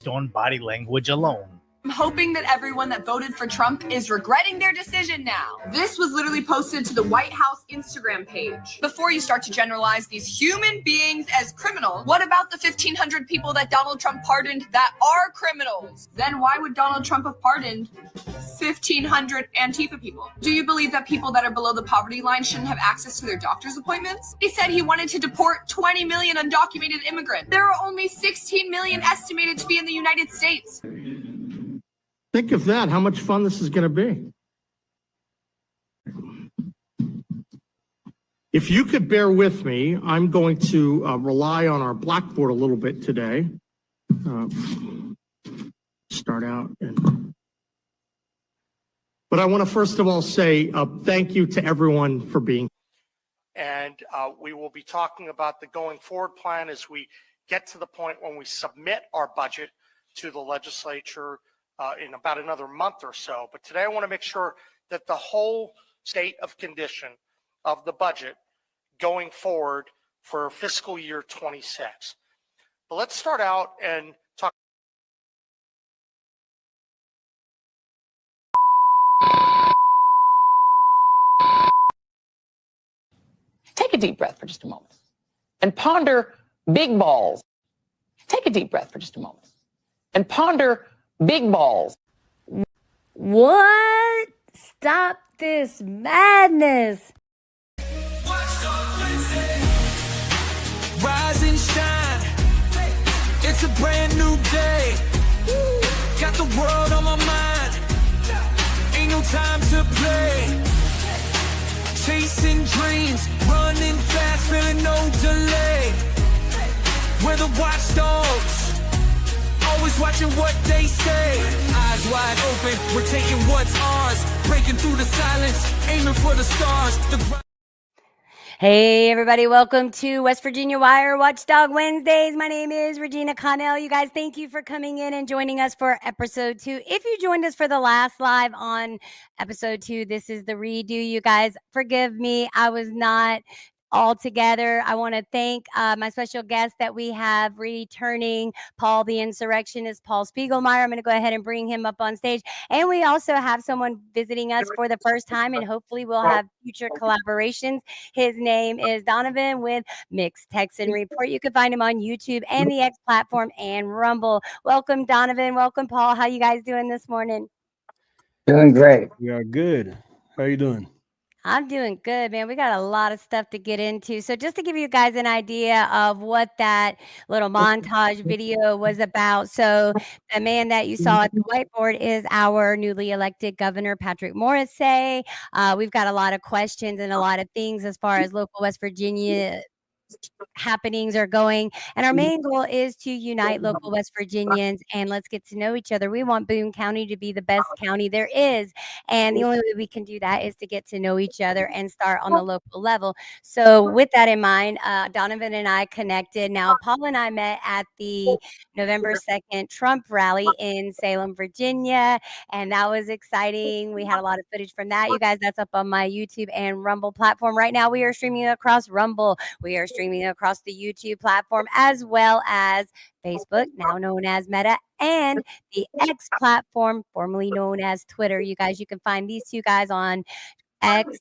on body language alone. I'm hoping that everyone that voted for Trump is regretting their decision now. This was literally posted to the White House Instagram page. Before you start to generalize these human beings as criminals, what about the 1,500 people that Donald Trump pardoned that are criminals? Then why would Donald Trump have pardoned 1,500 Antifa people? Do you believe that people that are below the poverty line shouldn't have access to their doctor's appointments? He said he wanted to deport 20 million undocumented immigrants. There are only 16 million estimated to be in the United States. Think of that, how much fun this is going to be. If you could bear with me, I'm going to rely on our Blackboard a little bit today. Start out. But I want to first of all say thank you to everyone for being here. And we will be talking about the going forward plan as we get to the point when we submit our budget to the legislature in about another month or so. But today I want to make sure that the whole state of condition of the budget going forward for fiscal year 26. But let's start out and talk. Take a deep breath for just a moment and ponder big balls. Take a deep breath for just a moment and ponder big balls. What? Stop this madness. Watchdog Wednesdays. Rise and shine. It's a brand new day. Got the world on my mind. Ain't no time to play. Chasing dreams, running fast, feeling no delay. We're the watchdogs. Always watching what they say. Eyes wide open, we're taking what's ours. Breaking through the silence, aiming for the stars. Hey, everybody. Welcome to West Virginia Wire Watchdog Wednesdays. My name is Regina Connell. You guys, thank you for coming in and joining us for episode 2. If you joined us for the last live on episode 2, this is the redo. You guys, forgive me. I was not all together. I want to thank my special guest that we have returning, Paul the Insurrectionist, Paul Spiegelmeyer. I'm going to go ahead and bring him up on stage. And we also have someone visiting us for the first time, and hopefully we'll have future collaborations. His name is Donovan with Mixed Texan Report. You can find him on YouTube and the X platform and Rumble. Welcome, Donovan. Welcome, Paul. How you guys doing this morning? Doing great. We are good. How are you doing? I'm doing good, man. We got a lot of stuff to get into. So just to give you guys an idea of what that little montage video was about. So the man that you saw at the whiteboard is our newly elected governor, Patrick Morrissey. We've got a lot of questions and a lot of things as far as local West Virginia happenings are going, and our main goal is to unite local West Virginians and let's get to know each other. We want Boone County to be the best county there is, and the only way we can do that is to get to know each other and start on the local level. So with that in mind, Donovan and I connected. Now Paul and I met at the November 2nd Trump rally in Salem, Virginia, and that was exciting. We had a lot of footage from that. You guys, that's up on my YouTube and Rumble platform. Right now we are streaming across Rumble. We are streaming across the YouTube platform as well as Facebook, now known as Meta, and the X platform, formerly known as Twitter. You guys, you can find these two guys on X,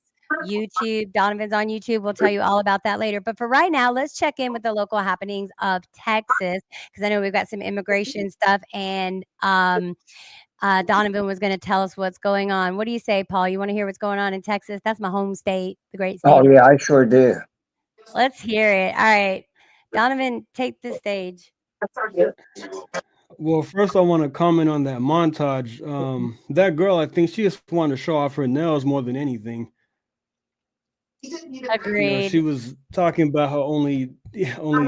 YouTube. Donovan's on YouTube. We'll tell you all about that later. But for right now, let's check in with the local happenings of Texas, because I know we've got some immigration stuff, and Donovan was going to tell us what's going on. What do you say, Paul? You want to hear what's going on in Texas? That's my home state, the great state. Oh, yeah, I sure do. Let's hear it. All right. Donovan, take the stage. Well, first I want to comment on that montage. That girl, I think she just wanted to show off her nails more than anything. Agreed. You know, she was talking about how only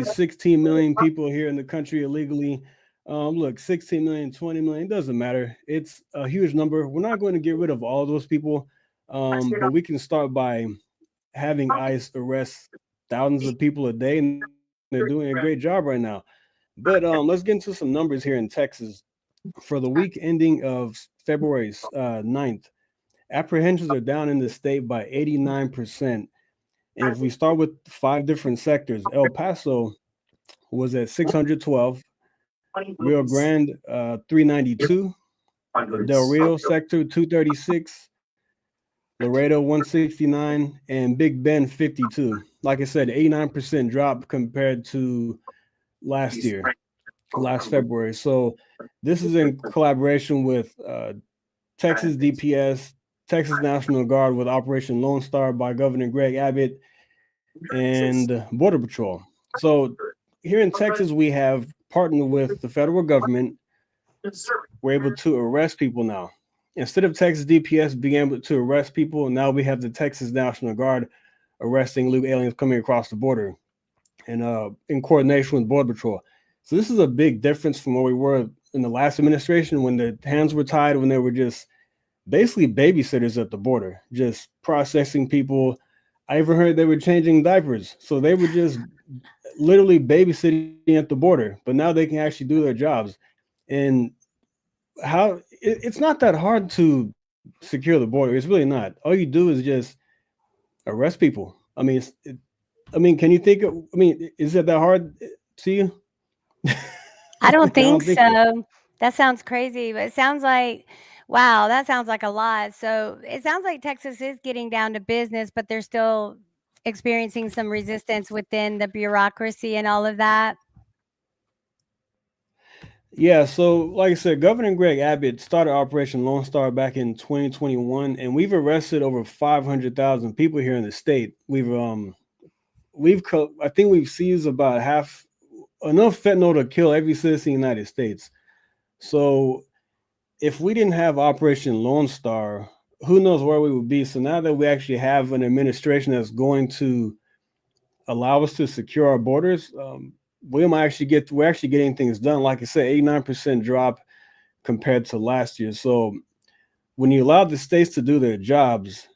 16 million people here in the country illegally. Look, 16 million, 20 million, doesn't matter. It's a huge number. We're not going to get rid of all those people, but we can start by having ICE arrest thousands of people a day, and they're doing a great job right now. But let's get into some numbers here in Texas. For the week ending of February 9th, apprehensions are down in the state by 89%. And if we start with 5 different sectors, El Paso was at 612, Rio Grande 392, Del Rio sector 236, Laredo 169, and Big Bend 52. Like I said, 89% drop compared to last February. So this is in collaboration with Texas DPS, Texas National Guard with Operation Lone Star by Governor Greg Abbott, and Border Patrol. So here in Texas, we have partnered with the federal government. We're able to arrest people now. Instead of Texas DPS being able to arrest people, now we have the Texas National Guard arresting illegal aliens coming across the border, and in coordination with Border Patrol. So this is a big difference from where we were in the last administration, when the hands were tied, when they were just basically babysitters at the border, just processing people. I even heard they were changing diapers. So they were just literally babysitting at the border, but now they can actually do their jobs. And it's not that hard to secure the border. It's really not. All you do is just arrest people. I mean, can you think of, is it that hard to you? I don't think so. That sounds crazy, but it sounds like, wow, that sounds like a lot. So it sounds like Texas is getting down to business, but they're still experiencing some resistance within the bureaucracy and all of that. Yeah, so like I said, Governor Greg Abbott started Operation Lone Star back in 2021, and we've arrested over 500,000 people here in the state. I think we've seized about enough fentanyl to kill every citizen in the United States. So if we didn't have Operation Lone Star, who knows where we would be. So now that we actually have an administration that's going to allow us to secure our borders, we're actually getting things done. Like I said, 89% drop compared to last year. So when you allow the states to do their jobs,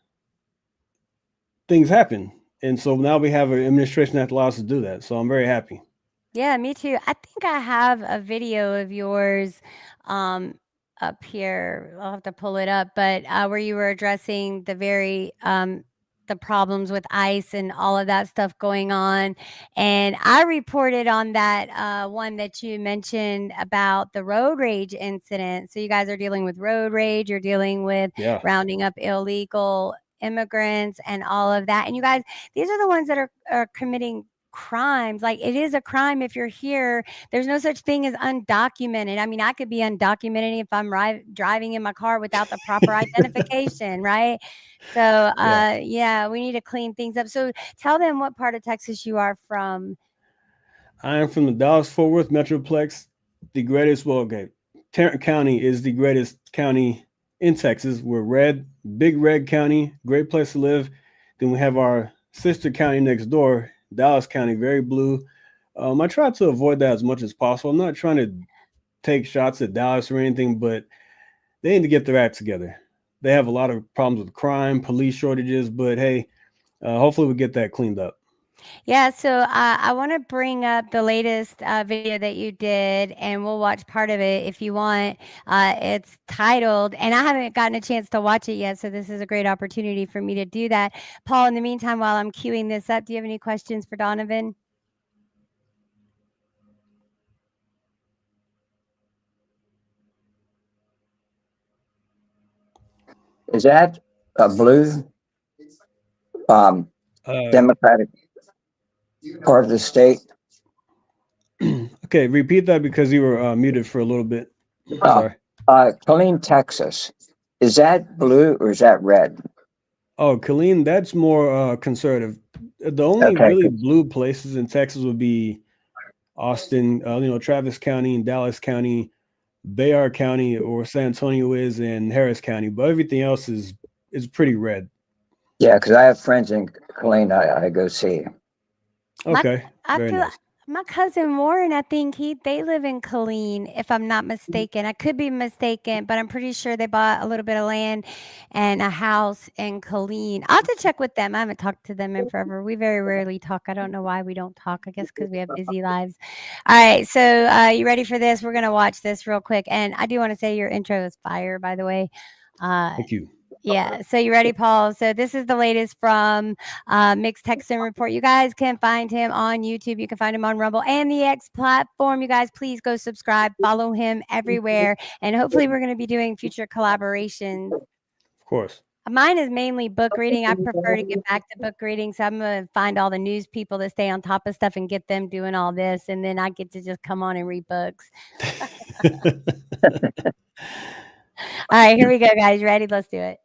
things happen. And so now we have an administration that allows us to do that. So I'm very happy. Yeah, me too. I think I have a video of yours up here. I'll have to pull it up, but where you were addressing the problems with ICE and all of that stuff going on. And I reported on that one that you mentioned about the road rage incident. So you guys are dealing with road rage, you're dealing with rounding up illegal immigrants and all of that. And you guys, these are the ones that are committing crimes. Like, it is a crime if you're here. There's no such thing as undocumented. I mean, I could be undocumented if I'm driving in my car without the proper identification, right? So yeah, we need to clean things up. So tell them what part of Texas you are from. I am from the Dallas-Fort Worth Metroplex, the greatest. Well, okay, Tarrant County is the greatest county in Texas. We're red, big red county, great place to live. Then we have our sister county next door, Dallas County, very blue. I try to avoid that as much as possible. I'm not trying to take shots at Dallas or anything, but they need to get their act together. They have a lot of problems with crime, police shortages, but hey, hopefully we get that cleaned up. Yeah, so I want to bring up the latest video that you did, and we'll watch part of it if you want. It's titled, and I haven't gotten a chance to watch it yet, so this is a great opportunity for me to do that. Paul, in the meantime, while I'm queuing this up, do you have any questions for Donovan? Is that a blue Democratic part of the state? Okay, repeat that because you were muted for a little bit. Sorry. Killeen, Texas. Is that blue or is that red? Oh, Killeen, that's more conservative. The only really blue places in Texas would be Austin, Travis County and Dallas County, Bayard County, or San Antonio is, and Harris County. But everything else is pretty red. Yeah, because I have friends in Killeen I go see. Okay, very nice. My cousin Warren, I think they live in Killeen, if I'm not mistaken. I could be mistaken, but I'm pretty sure they bought a little bit of land and a house in Killeen. I'll have to check with them. I haven't talked to them in forever. We very rarely talk. I don't know why we don't talk. I guess because we have busy lives. All right, so you ready for this? We're going to watch this real quick. And I do want to say your intro is fire, by the way. Thank you. Yeah. So you ready, Paul? So this is the latest from Mixed Texan Report. You guys can find him on YouTube. You can find him on Rumble and the X platform. You guys, please go subscribe, follow him everywhere, and hopefully we're going to be doing future collaborations. Of course. Mine is mainly book reading. I prefer to get back to book reading. So I'm going to find all the news people that stay on top of stuff and get them doing all this. And then I get to just come on and read books. All right, here we go, guys. Ready? Let's do it.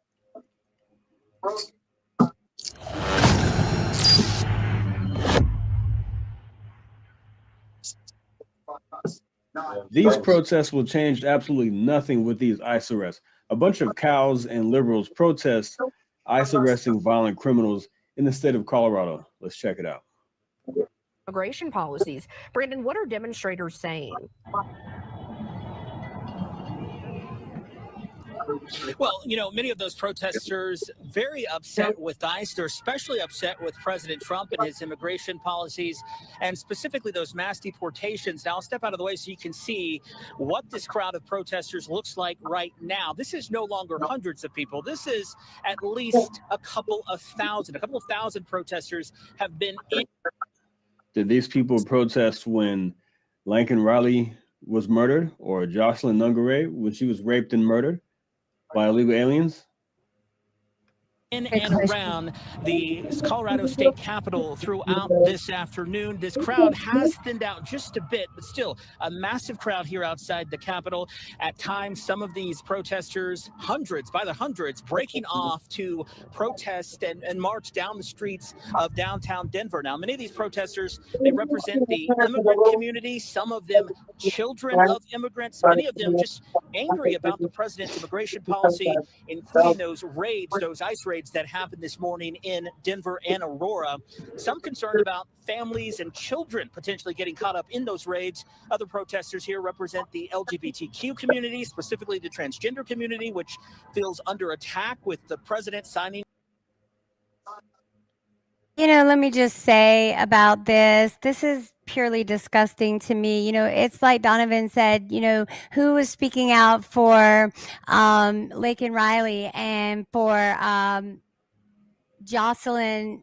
These protests will change absolutely nothing with these ICE arrests. A bunch of cows and liberals protest ICE arresting violent criminals in the state of Colorado. Let's check it out. Immigration policies. Brandon, what are demonstrators saying? Well, you know, many of those protesters very upset with ICE. They're especially upset with President Trump and his immigration policies, and specifically those mass deportations. Now, I'll step out of the way so you can see what this crowd of protesters looks like right now. This is no longer hundreds of people. This is at least a couple of thousand. A couple of thousand protesters have been in. Did these people protest when Lincoln Riley was murdered, or Jocelyn Nungare when she was raped and murdered by illegal aliens? In and around the Colorado State Capitol throughout this afternoon. This crowd has thinned out just a bit, but still a massive crowd here outside the Capitol. At times, some of these protesters, hundreds by the hundreds, breaking off to protest and march down the streets of downtown Denver. Now, many of these protesters, they represent the immigrant community, some of them children of immigrants, many of them just angry about the president's immigration policy, including those raids, those ICE raids that happened this morning in Denver and Aurora. Some concerned about families and children potentially getting caught up in those raids. Other protesters here represent the LGBTQ community, specifically the transgender community, which feels under attack with the president signing. You know, let me just say about this. This is purely disgusting to me. You know, it's like Donovan said, you know, who was speaking out for Laken Riley and for Jocelyn,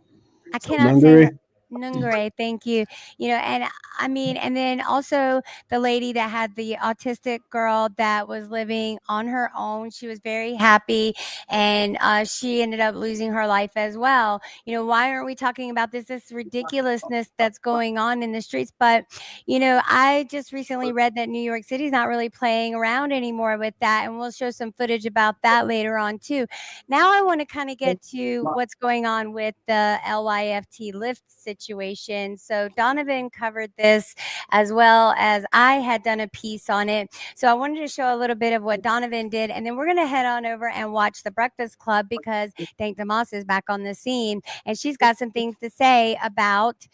I cannot say her. Nungare, thank you. You know, and I mean, and then also the lady that had the autistic girl that was living on her own. She was very happy, and she ended up losing her life as well. You know, why aren't we talking about this ridiculousness that's going on in the streets? But, you know, I just recently read that New York City's not really playing around anymore with that, and we'll show some footage about that later on too. Now I want to kind of get to what's going on with the LYFT Lyft situation. So Donovan covered this as well as I had done a piece on it. So I wanted to show a little bit of what Donovan did, and then we're going to head on over and watch The Breakfast Club because Dank Demoss is back on the scene, and she's got some things to say about,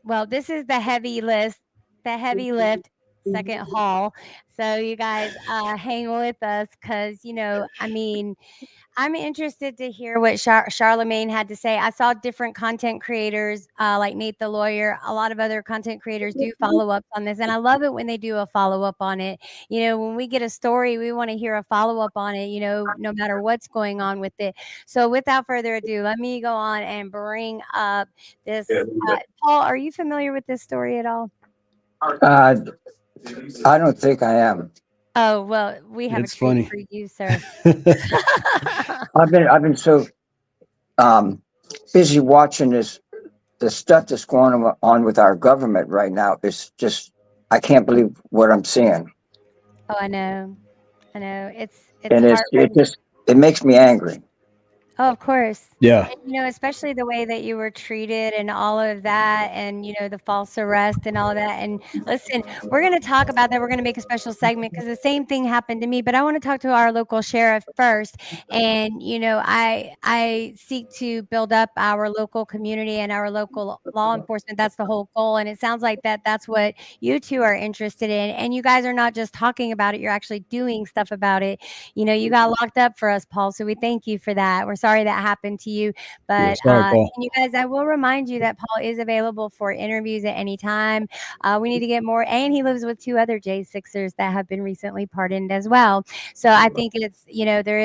well, this is the heavy lift second haul. So you guys hang with us because, you know, I mean, I'm interested to hear what Charlemagne had to say. I saw different content creators like Nate the Lawyer. A lot of other content creators do follow up on this. And I love it when they do a follow up on it. You know, when we get a story, we want to hear a follow up on it, you know, no matter what's going on with it. So without further ado, let me go on and bring up this. Paul, are you familiar with this story at all? I don't think I am. Oh, well, we have It's a treat funny. for you, sir. I've been so busy watching the stuff that's going on with our government right now. It's just, I can't believe what I'm seeing. Oh, I know. It's And it makes me angry. Oh, of course. Yeah. And, you know, especially the way that you were treated and all of that, and, you know, the false arrest and all of that. And listen, we're going to talk about that. We're going to make a special segment because the same thing happened to me. But I want to talk to our local sheriff first. And, you know, I seek to build up our local community and our local law enforcement. That's the whole goal. And it sounds like that's what you two are interested in. And you guys are not just talking about it. You're actually doing stuff about it. You know, you got locked up for us, Paul. So we thank you for that. We're sorry that happened to you. But sorry, Paul. and you guys, I will remind you that Paul is available for interviews at any time. We need to get more, and he lives with 2 other J6ers that have been recently pardoned as well. So I think it's, there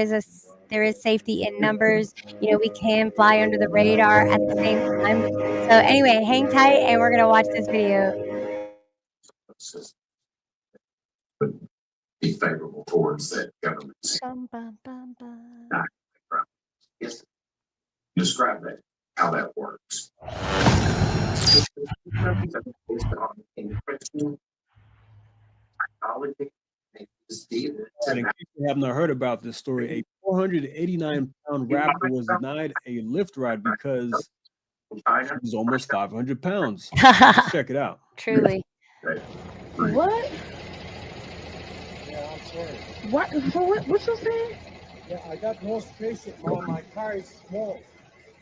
is safety in numbers. We can fly under the radar at the same time. So anyway, hang tight, and we're gonna watch this video. Be favorable towards that government. Yes. Describe that, how that works. And in case you have not heard about this story, a 489-pound rapper was denied a Lyft ride because she was almost 500 pounds. Let's check it out. Truly. What? Yeah, I'm sorry. What you saying? Yeah, I got no space in my car is small.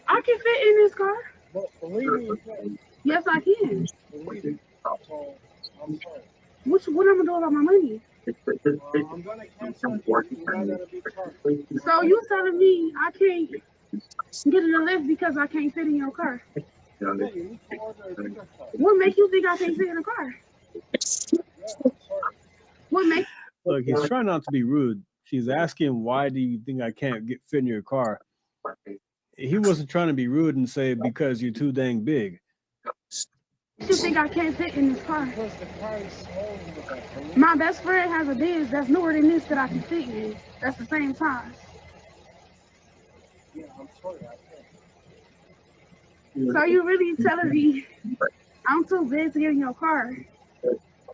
I can fit in this car. But believe me, you can. Yes, I can. Believe me. So, I'm sorry. What I'm gonna do about my money? I'm gonna cancel it. You're not gonna be charged. So you telling me I can't get in the Lyft because I can't fit in your car? Yeah, you need to order a bigger car. What make you think I can't fit in a car? Yeah, I'm sorry. What make? Look, he's trying not to be rude. She's asking, why do you think I can't fit in your car? He wasn't trying to be rude and say, because you're too dang big. You think I can't fit in this car? Because the car is small in the back. My best friend has a Benz that's newer than this that I can fit in. That's the same size. Yeah, I'm sorry. I can't. So you really telling me I'm too big to get in your car?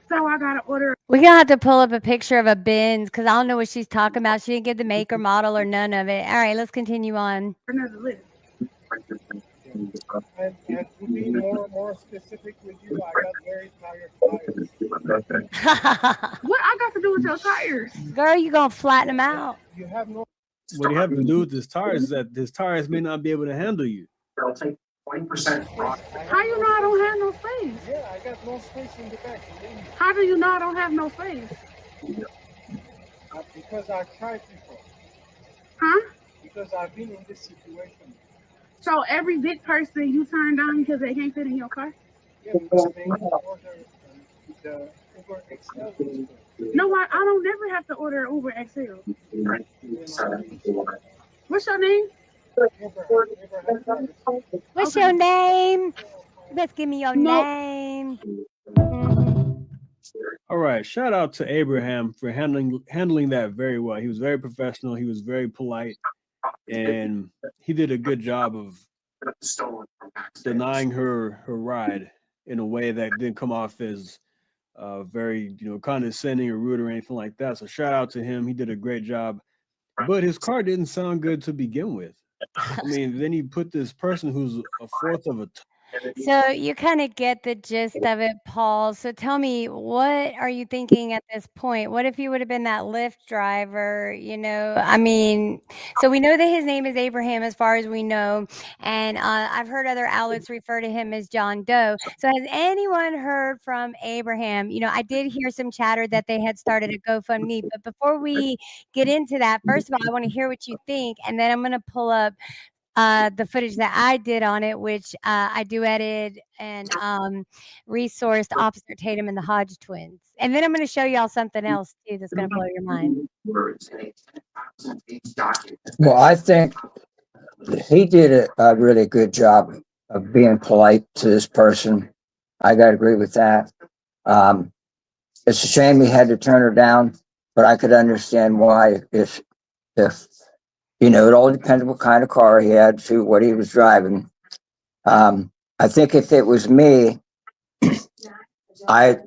So I gotta order. We're gonna have to pull up a picture of a Benz because I don't know what she's talking about. She didn't give the make or model or none of it. All right, let's continue on. Another Lyft. And to be more specific with you, I got very tired tires. What I got to do with your tires? Girl, you gonna flatten them out. You have no. What you have to do with his tires is that his tires may not be able to handle you. They'll take 20% off. How you know I don't have no space? Yeah, I got no space in the back. How do you know I don't have no space? Because I tried before. Huh? Because I've been in this situation. So every big person you turn down because they can't fit in your car? Yeah, because they order the Uber XL. No, I don't never have to order Uber XL. What's your name? What's your name? Let's give me your name. All right, shout out to Abraham for handling that very well. He was very professional. He was very polite, and he did a good job of denying her ride in a way that didn't come off as very condescending or rude or anything like that. So shout out to him. He did a great job, but his car didn't sound good to begin with. I mean, then you put this person who's a fourth of a So you kind of get the gist of it, Paul. So tell me, what are you thinking at this point? What if you would have been that Lyft driver? I mean, so we know that his name is Abraham as far as we know. And I've heard other outlets refer to him as John Doe. So has anyone heard from Abraham? I did hear some chatter that they had started a GoFundMe. But before we get into that, first of all, I want to hear what you think. And then I'm going to pull up the footage that I did on it, which I duetted and resourced Officer Tatum and the Hodge twins. And then I'm going to show y'all something else too that's going to blow your mind. Well, I think he did a really good job of being polite to this person. I got to agree with that. It's a shame he had to turn her down, but I could understand why if it all depends what kind of car he had to what he was driving. I think if it was me, I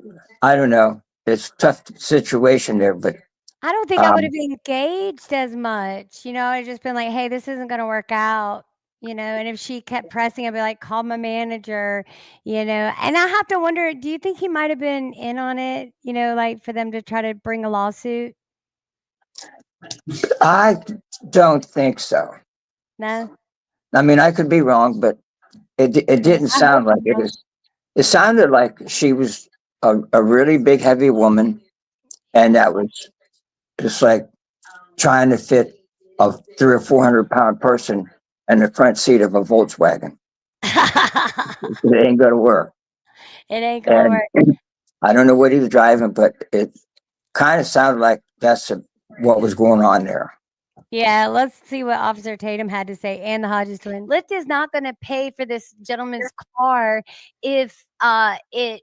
don't know. It's a tough situation there, but I don't think I would have engaged as much. I'd just been like, hey, this isn't going to work out. And if she kept pressing, I'd be like, call my manager, and I have to wonder, do you think he might have been in on it, like for them to try to bring a lawsuit? I don't think so. No. I mean, I could be wrong, but it didn't sound like it was. It sounded like she was a really big, heavy woman, and that was just like trying to fit a 300 or 400-pound person in the front seat of a Volkswagen. It ain't gonna work. It ain't gonna work. I don't know what he was driving, but it kind of sounded like that's what was going on there. Yeah, let's see what Officer Tatum had to say and the Hodges twins. Lyft is not going to pay for this gentleman's car if it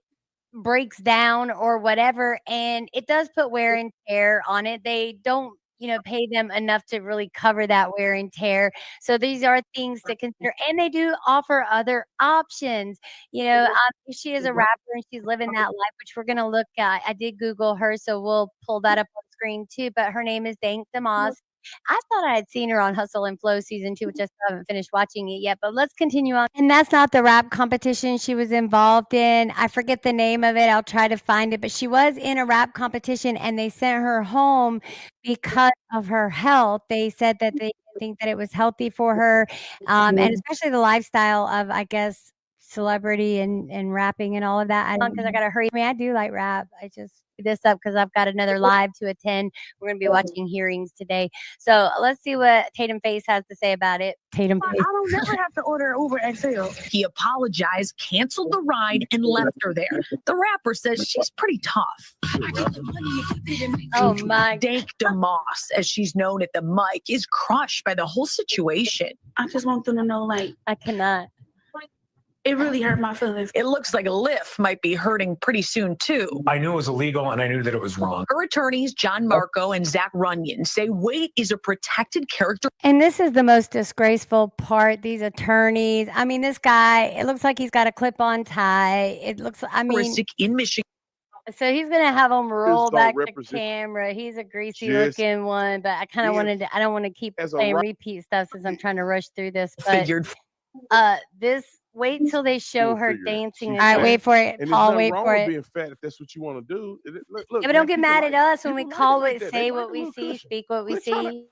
breaks down or whatever, and it does put wear and tear on it. They don't, pay them enough to really cover that wear and tear. So these are things to consider, and they do offer other options. She is a rapper and she's living that life, which we're gonna look at. I did Google her, so we'll pull that up on screen too. But her name is Dank Demoss. I thought I had seen her on Hustle and Flow season 2, which I still haven't finished watching it yet, but let's continue on. And that's not the rap competition she was involved in. I forget the name of it. I'll try to find it, but she was in a rap competition and they sent her home because of her health. They said that they think that it was healthy for her, and especially the lifestyle of, I guess, celebrity and rapping and all of that. Because I got to hurry. I mean, I do like rap. I just this up because I've got another live to attend. We're going to be watching hearings today. So let's see what Tatum Face has to say about it. Tatum Face. I don't never have to order Uber XL. He apologized, canceled the ride, and left her there. The rapper says she's pretty tough. Oh my. Dank Demoss, as she's known at the mic, is crushed by the whole situation. I just want them to know, I cannot. It really hurt my feelings. It looks like Lyft might be hurting pretty soon, too. I knew it was illegal and I knew that it was wrong. Her attorneys, John Marco and Zach Runyon, say weight is a protected character. And this is the most disgraceful part. These attorneys. I mean, this guy, it looks like he's got a clip-on tie. It looks, in Michigan. So he's going to have him roll back the camera. He's a greasy looking one, but I kind of I don't want to keep saying repeat stuff since I'm trying to rush through this. But wait till they show her dancing. All right, wait for it, Paul. Wait for it. Being fat, if that's what you want to do. Look, yeah, but don't get mad at us when we call it, say what we see, speak what we see.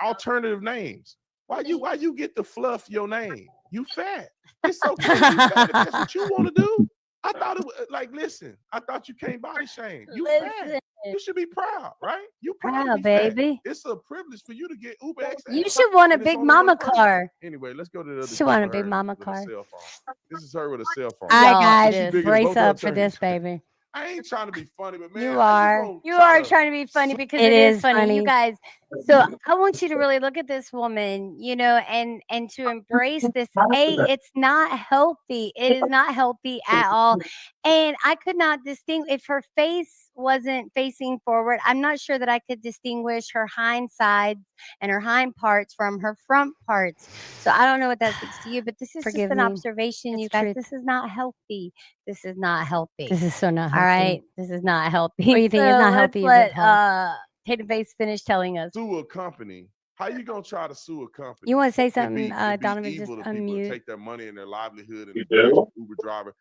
Alternative names. Why you get to fluff your name? You fat. It's okay. You fat if that's what you want to do. I thought it was listen. I thought you can't body shame. You fat. You should be proud, right? You proud, baby. It's a privilege for you to get Uber XL. You should want a big mama car. Anyway, let's go to the other. You should want a big mama car. This is her with a cell phone. All right, guys, brace up for this, baby. I ain't trying to be funny, but man, you are trying to be funny because it is funny, you guys. So I want you to really look at this woman, and to embrace this. It's not healthy. It is not healthy at all. And I could not distinguish if her face wasn't facing forward. I'm not sure that I could distinguish her hind sides and her hind parts from her front parts. So I don't know what that speaks to you, but this is just an observation, you guys. This is not healthy. This is not healthy. This is so not healthy. All right, this is not healthy. What do you think is not healthy? Let Tatum Face finish telling us. Sue a company. How you gonna try to sue a company? You want to say something, Donovan? Just unmute. Take their money and their livelihood and Uber driver.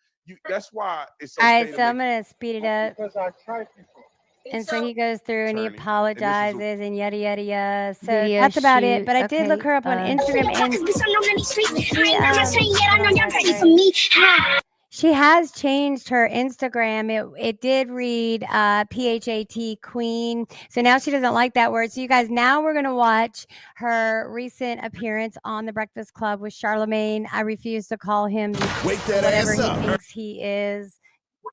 That's why it's okay. All right, so I'm gonna speed it up. Because I tried before. And so he goes through and he apologizes and yada yada yada. So that's about it. But I did look her up on Instagram and she has changed her Instagram. It did read PHAT Queen. So now she doesn't like that word. So you guys, now we're gonna watch her recent appearance on The Breakfast Club with Charlemagne. I refuse to call him whatever he thinks he is.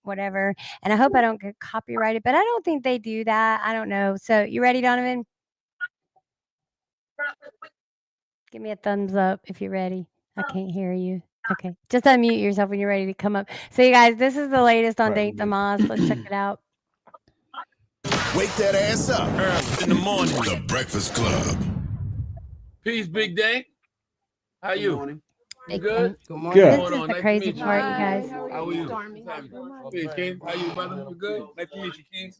Whatever. And I hope I don't get copyrighted, but I don't think they do that. I don't know. So you ready, Donovan? Give me a thumbs up if you're ready. I can't hear you. Okay. Just unmute yourself when you're ready to come up. So you guys, this is the latest on Dank Demoss. Let's check it out. Wake that ass up in the morning. The Breakfast Club. Peace, Big Dank. How you? You good? Good morning. This is the crazy part, you guys. How are you? Hey, King. How you, brother? You good? Nice to meet you, King.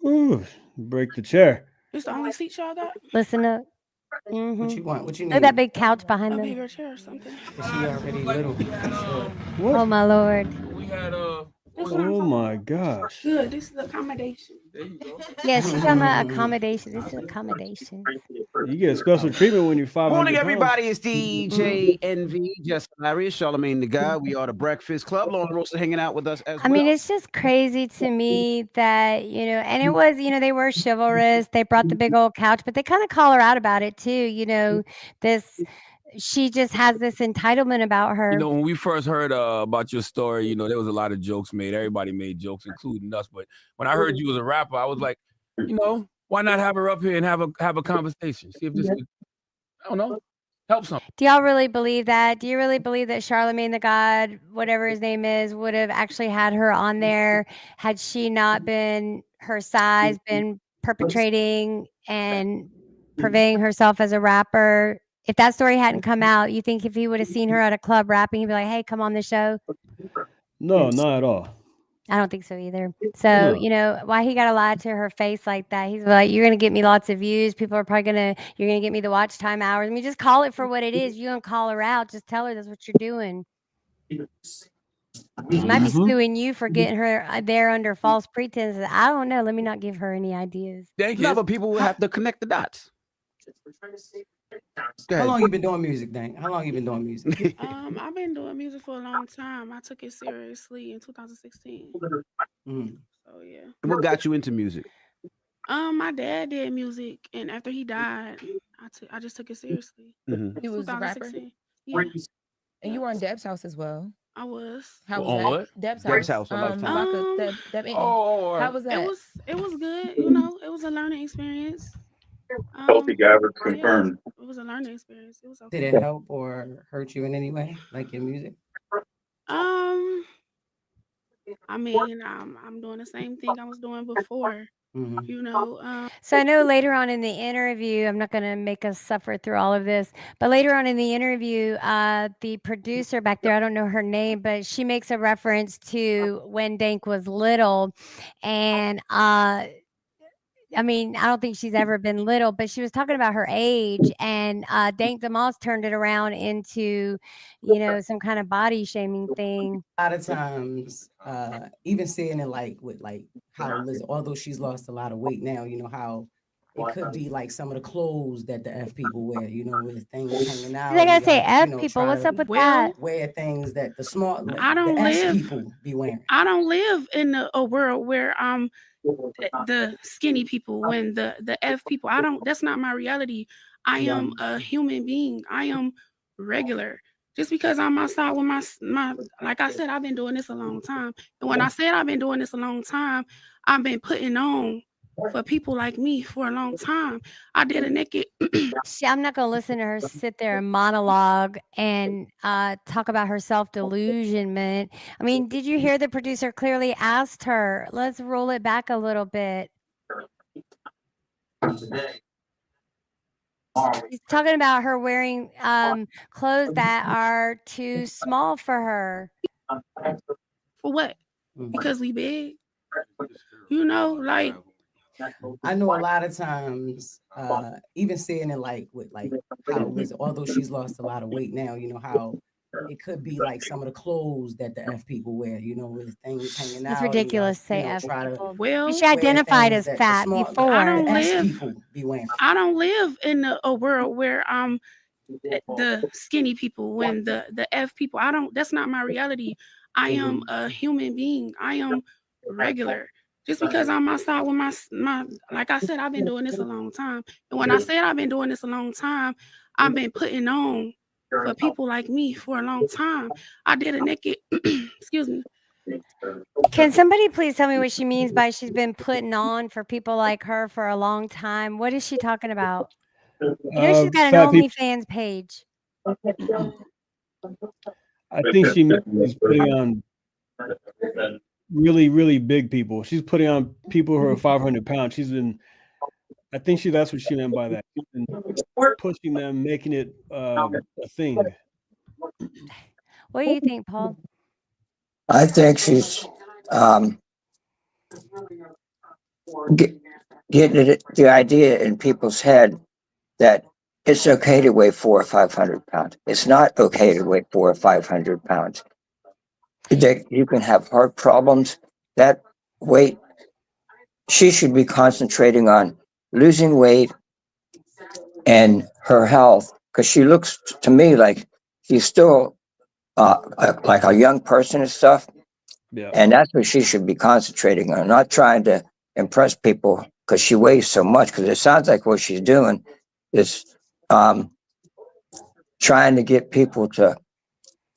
Ooh, break the chair. It's the only seat y'all got? Listen up. Mm-hmm. What you want? What you need? Look at that big couch behind them. Bigger chair or something. She already little. Oh my Lord. We had That's what I'm Oh talking my about. gosh. Good. This is accommodation. Yeah, she's talking about accommodation. This is accommodation. You get special treatment when you're 500 Morning, pounds. everybody. It's DJ Envy, Jess Hilarious, Charlemagne the Guy. We are the Breakfast Club. Lauren Rosa hanging out with us as I mean, well. it's just crazy to me that, and it was, they were chivalrous. They brought the big old couch, but they kind of call her out about it too. She just has this entitlement about her. When we first heard about your story, there was a lot of jokes made. Everybody made jokes, including us. But when I heard you was a rapper, I was like, why not have her up here and have a conversation? See if this could, I don't know, help something. Do y'all really believe that? Do you really believe that Charlemagne the God, whatever his name is, would have actually had her on there had she not been her size, been perpetrating and purveying herself as a rapper? If that story hadn't come out, you think if he would have seen her at a club rapping, he'd be like, "Hey, come on the show"? No, not at all. I don't think so either. So, why he got to lie to her face like that? He's like, "You're going to get me lots of views. People are probably you're going to get me the watch time hours." I mean, just call it for what it is. You don't call her out. Just tell her that's what you're doing. She might be suing you for getting her there under false pretenses. I don't know. Let me not give her any ideas. No, but people will have to connect the dots. How long you been doing music, Dank? How long you been doing music? I've been doing music for a long time. I took it seriously in 2016. So yeah. What got you into music? My dad did music, and after he died, I just took it seriously. He was a rapper. 2016. Yeah, And you were on Deb's house as well. I was. How was On that? what? Deb's Deb's house. house, a lifetime. Vodka, Deb Inton. Oh, How was that? It was good. It was a learning experience. Healthy Gabbard confirmed. It was a learning experience. It was okay. Did it help or hurt you in any way, like your music? I mean, I'm doing the same thing I was doing before. So I know later on in the interview, I'm not going to make us suffer through all of this, but later on in the interview, the producer back there, I don't know her name, but she makes a reference to when Dank was little. And I mean, I don't think she's ever been little, but she was talking about her age, and Dank Demoss turned it around into, some kind of body shaming thing. A lot of times, even seeing it with how Liz, although she's lost a lot of weight now, how it could be like some of the clothes that the F people wear, with things hanging out. They gotta say F people. What's up with that? Wear things that the small I don't the S live. people be wearing. I don't live in a world where the skinny people when the F people. That's not my reality. I am a human being. I am regular. Just because I'm outside with my like I said, I've been doing this a long time. And when I said I've been doing this a long time, I've been putting on for people like me for a long time. I did a naked. I'm not going to listen to her sit there and monologue and talk about her self-delusionment. I mean, did you hear the producer clearly asked her? Let's roll it back a little bit. He's talking about her wearing clothes that are too small for her. For what? Because we big. Like. I know a lot of times, even seeing it with how Liz, although she's lost a lot of weight now, how it could be like some of the clothes that the F people wear, with things hanging out. It's ridiculous to say F people. She identified as fat before. I don't live in a world where the skinny people when the F people. That's not my reality. I am a human being. I am regular. Just because I'm outside with my like I said, I've been doing this a long time. And when I said I've been doing this a long time, I've been putting on for people like me for a long time. I did a naked, excuse me. Can somebody please tell me what she means by she's been putting on for people like her for a long time? What is she talking about? She's got an OnlyFans page. I think she is putting on really, really big people. She's putting on people who are 500 pounds. I think that's what she meant by that. She's been pushing them, making it a thing. What do you think, Paul? I think she's getting the idea in people's head that it's okay to weigh 400 or 500 pounds. It's not okay to weigh 400 or 500 pounds. You can have heart problems. That weight, she should be concentrating on losing weight and her health, because she looks to me like she's still like a young person and stuff. Yeah. And that's what she should be concentrating on, not trying to impress people because she weighs so much. Because it sounds like what she's doing is trying to get people to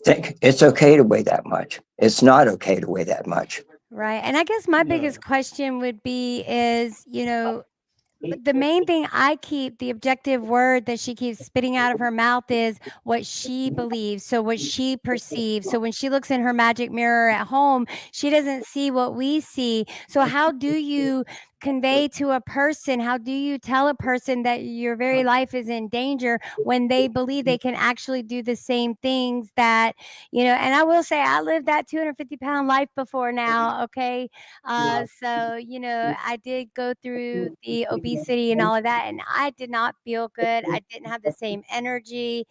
think it's okay to weigh that much. It's not okay to weigh that much. Right. And I guess my biggest question would be is, the main thing the objective word that she keeps spitting out of her mouth is what she believes. So what she perceives. So when she looks in her magic mirror at home, she doesn't see what we see. So how do you convey to a person, how do you tell a person that your very life is in danger when they believe they can actually do the same things that, and I will say I lived that 250-pound life before now. Okay. So, I did go through the obesity and all of that, and I did not feel good. I didn't have the same energy.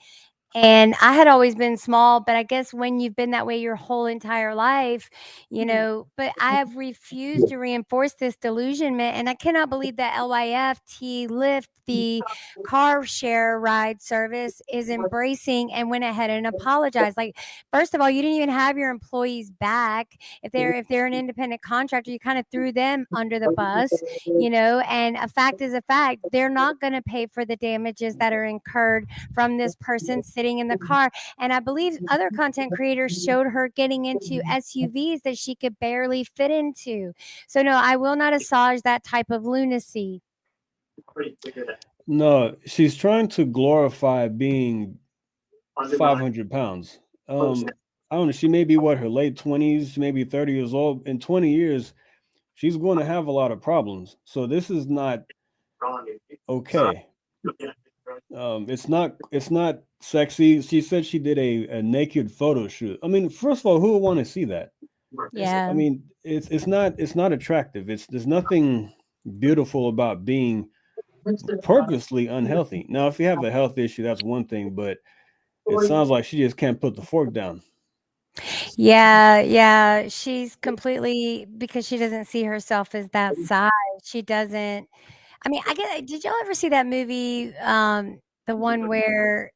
And I had always been small, but I guess when you've been that way your whole entire life, but I have refused to reinforce this delusionment. And I cannot believe that Lyft, the car share ride service, is embracing and went ahead and apologized. Like, first of all, you didn't even have your employees back. If they're an independent contractor, you kind of threw them under the bus, and a fact is a fact. They're not going to pay for the damages that are incurred from this person sitting in the car. And I believe other content creators showed her getting into SUVs that she could barely fit into. So no, I will not assuage that type of lunacy. No, she's trying to glorify being 500 pounds. I don't know. She may be her late 20s, maybe 30 years old. In 20 years, she's going to have a lot of problems. So this is not okay. It's not sexy. She said she did a naked photo shoot. I mean, first of all, who would want to see that? Yeah. I mean, it's not attractive. There's nothing beautiful about being purposely unhealthy. Now, if you have a health issue, that's one thing, but it sounds like she just can't put the fork down. Yeah, she's completely, because she doesn't see herself as that size. She doesn't. I mean, did y'all ever see that movie? The one where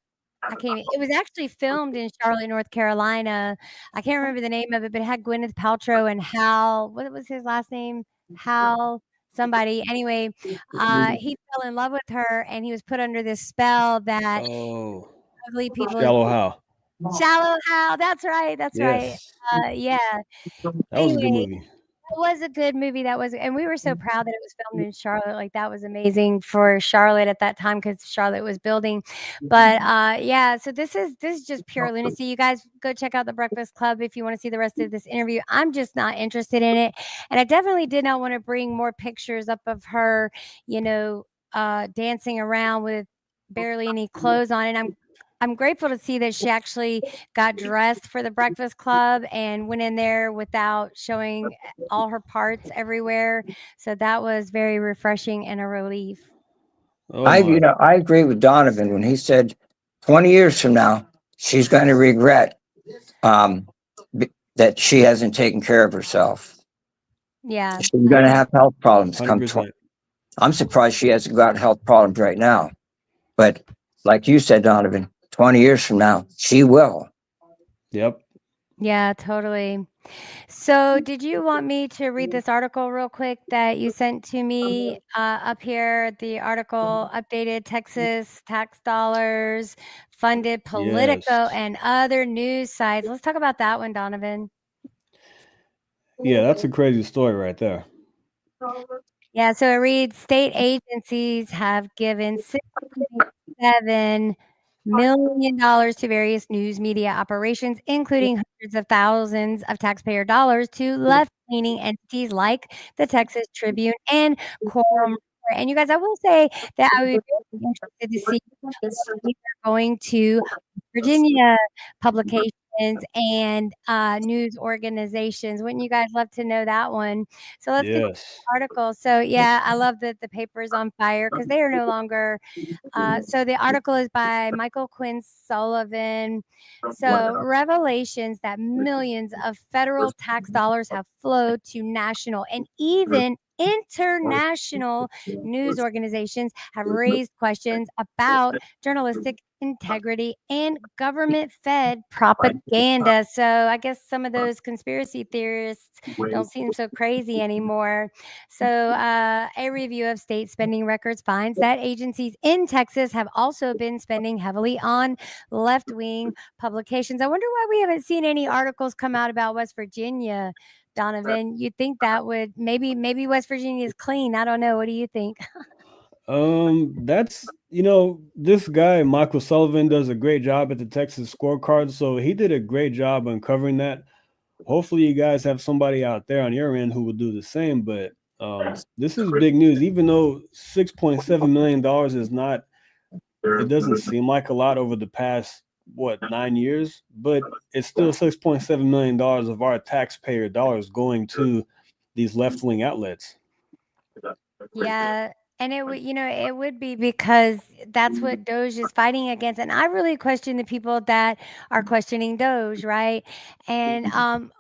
it was actually filmed in Charlotte, North Carolina. I can't remember the name of it, but it had Gwyneth Paltrow and Hal. What was his last name? Hal somebody. Anyway, he fell in love with her, and he was put under this spell that ugly people. Shallow Hal. Shallow Hal. That's right. That's Yes. right. Yeah. That was a good movie. It was a good movie. And we were so proud that it was filmed in Charlotte. Like, that was amazing for Charlotte at that time because Charlotte was building. But yeah, so this is just pure lunacy. You guys go check out The Breakfast Club if you want to see the rest of this interview. I'm just not interested in it. And I definitely did not want to bring more pictures up of her, dancing around with barely any clothes on. And I'm grateful to see that she actually got dressed for the Breakfast Club and went in there without showing all her parts everywhere. So that was very refreshing and a relief. I agree with Donovan when he said 20 years from now, she's going to regret that she hasn't taken care of herself. Yeah. She's going to have health problems come 100%. I'm surprised she hasn't got health problems right now. But like you said, Donovan, 20 years from now, she will. Yep. Yeah, totally. So did you want me to read this article real quick that you sent to me up here? The article, updated Texas tax dollars funded Politico and other news sites. Let's talk about that one, Donovan. Yeah, that's a crazy story right there. Yeah, so it reads, state agencies have given $6.7 million to various news media operations, including hundreds of thousands of taxpayer dollars to left-leaning entities like the Texas Tribune and Quorum Report. And you guys, I will say that I would be very interested to see if they're going to Virginia publication and news organizations. Wouldn't you guys love to know that one? So let's get to Yes. the article. So yeah, I love that the paper is on fire because they are no longer. So the article is by Michael Quinn Sullivan. So revelations that millions of federal tax dollars have flowed to national and even international news organizations have raised questions about journalistic integrity and government fed propaganda. So I guess some of those conspiracy theorists don't seem so crazy anymore. So a review of state spending records finds that agencies in Texas have also been spending heavily on left-wing publications. I wonder why we haven't seen any articles come out about West Virginia. Donovan, you'd think that would maybe West Virginia is clean. I don't know. What do you think? That's this guy Michael Sullivan does a great job at the Texas scorecard, so he did a great job uncovering that. Hopefully, you guys have somebody out there on your end who will do the same. But this is big news, even though $6.7 million is not. It doesn't seem like a lot over the past 9 years, but it's still $6.7 million of our taxpayer dollars going to these left-wing outlets. Yeah, and it would, it would be because that's what Doge is fighting against. And I really question the people that are questioning Doge, right? And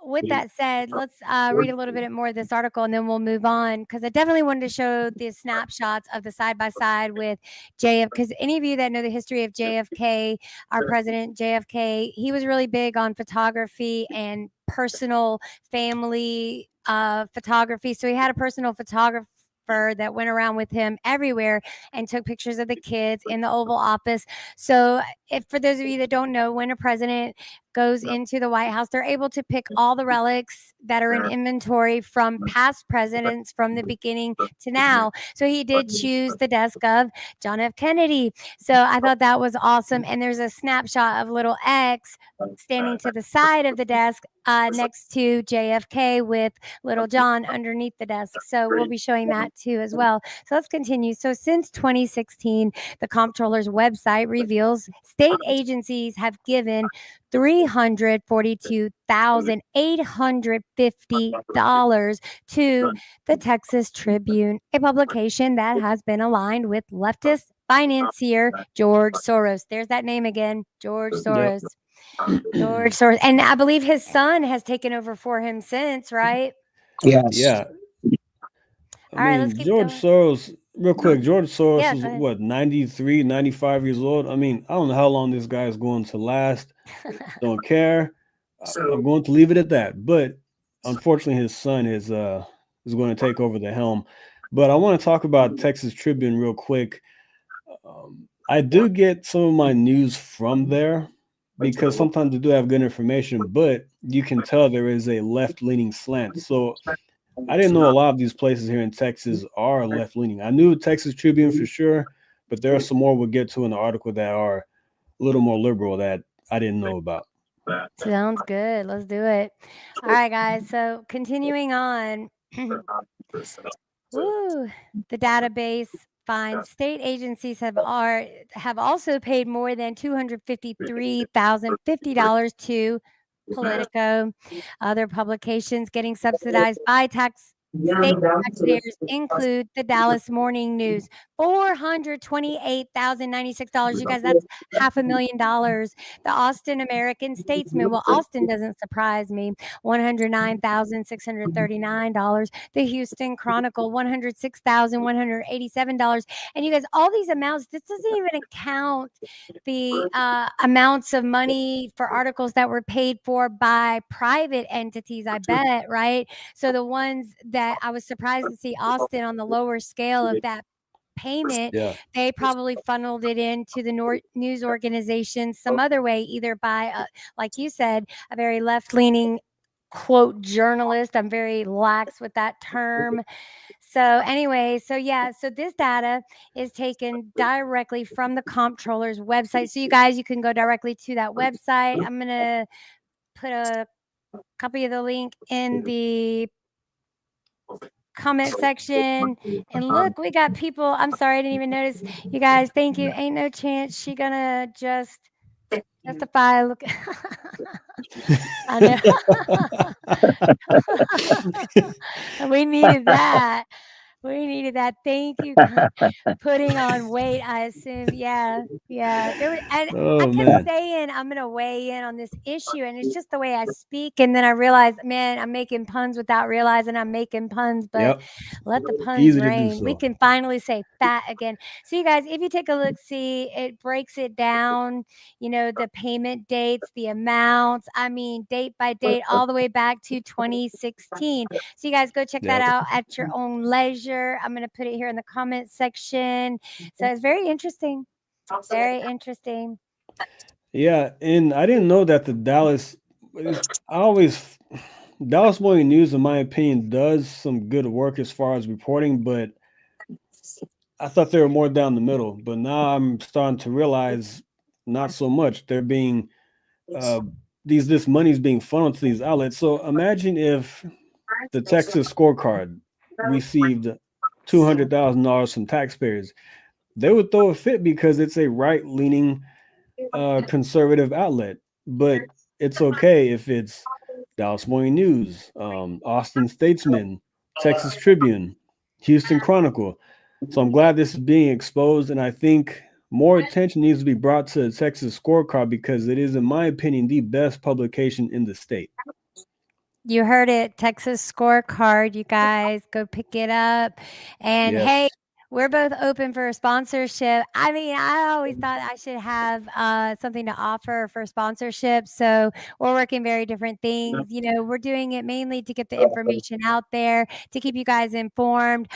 with that said, let's read a little bit more of this article and then we'll move on because I definitely wanted to show the snapshots of the side by side with JFK. Because any of you that know the history of JFK, our president JFK, he was really big on photography and personal family photography. So he had a personal photographer that went around with him everywhere and took pictures of the kids in the Oval Office. So if for those of you that don't know, when a president goes into the White House, they're able to pick all the relics that are in inventory from past presidents from the beginning to now. So he did choose the desk of John F. Kennedy. So I thought that was awesome. And there's a snapshot of little X standing to the side of the desk next to JFK with little John underneath the desk. So we'll be showing that too as well. So let's continue. So since 2016, the comptroller's website reveals state agencies have given $342,850 to the Texas Tribune, a publication that has been aligned with leftist financier George Soros. There's that name again, George Soros. Yep. George Soros. And I believe his son has taken over for him since, right? Yes. Yeah. All right, let's keep George Soros, real quick, George Soros Yeah, is go ahead. what, 93, 95 years old? I mean, I don't know how long this guy is going to last. Don't care. I'm going to leave it at that. But unfortunately, his son is going to take over the helm. But I want to talk about Texas Tribune real quick. I do get some of my news from there because sometimes they do have good information, but you can tell there is a left-leaning slant. So I didn't know a lot of these places here in Texas are left-leaning. I knew Texas Tribune for sure, but there are some more we'll get to in the article that are a little more liberal that I didn't know about. Sounds good. Let's do it. All right, guys. So continuing on. Woo, the database finds state agencies have also paid more than $253,050 to Politico. Other publications getting subsidized by state taxpayers include the Dallas Morning News, $428,096. You guys, that's $500,000. The Austin American Statesman, well, Austin doesn't surprise me, $109,639. The Houston Chronicle, $106,187. And you guys, all these amounts, this doesn't even count the amounts of money for articles that were paid for by private entities, I bet, right? So the ones that I was surprised to see Austin on the lower scale of that payment, they probably funneled it into the news organization some other way, either by, like you said, a very left-leaning quote journalist. I'm very lax with that term. So anyway, so this data is taken directly from the comptroller's website. So you guys, you can go directly to that website. I'm going to put a copy of the link in the comment section. And look, we got people. I'm sorry, I didn't even notice. You guys, thank you. Ain't no chance she gonna just Testify. Look. I know. We needed that. We needed that. Thank you. Putting on weight, I assume. Yeah. There was, and I Oh kept man. saying I'm gonna weigh in on this issue, and it's just the way I speak. And then I realized, man, I'm making puns without realizing I'm making puns. But Yep. let the puns Easy to do rain. We so. can finally say fat again. So you guys, if you take a look, see, it breaks it down. You know, the payment dates, the amounts. I mean, date by date, all the way back to 2016. So you guys go check that Yep. out at your own leisure. I'm gonna put it here in the comment section. So it's very interesting. Very interesting. Yeah, and I didn't know that the Dallas Morning News, in my opinion, does some good work as far as reporting, but I thought they were more down the middle. But now I'm starting to realize not so much. They're being this money's being funneled to these outlets. So imagine if the Texas scorecard received $200,000 from taxpayers. They would throw a fit because it's a right-leaning conservative outlet. But it's okay if it's Dallas Morning News, Austin Statesman, Texas Tribune, Houston Chronicle. So I'm glad this is being exposed, and I think more attention needs to be brought to the Texas scorecard because it is, in my opinion, the best publication in the state. You heard it, Texas scorecard. You guys go pick it up. And hey, Yes. we're both open for a sponsorship. I mean, I always thought I should have something to offer for sponsorship. So we're working very different things. You know, we're doing it mainly to get the information out there, to keep you guys informed.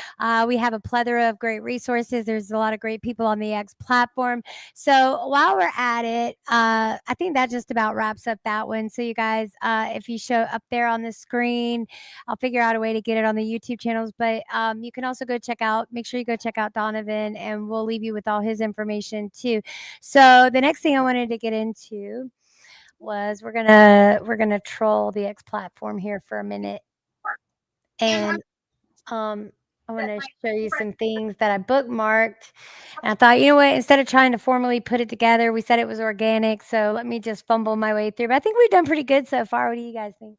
We have a plethora of great resources. There's a lot of great people on the X platform. So while we're at it, I think that just about wraps up that one. So you guys, if you show up there on the screen, I'll figure out a way to get it on the YouTube channels. But you can also make sure you go check out Donovan, and we'll leave you with all his information too. So the next thing I wanted to get into was we're gonna troll the X platform here for a minute, and I want to show you some things that I bookmarked. And I thought, you know what, instead of trying to formally put it together, we said it was organic, so let me just fumble my way through. But I think we've done pretty good so far. What do you guys think?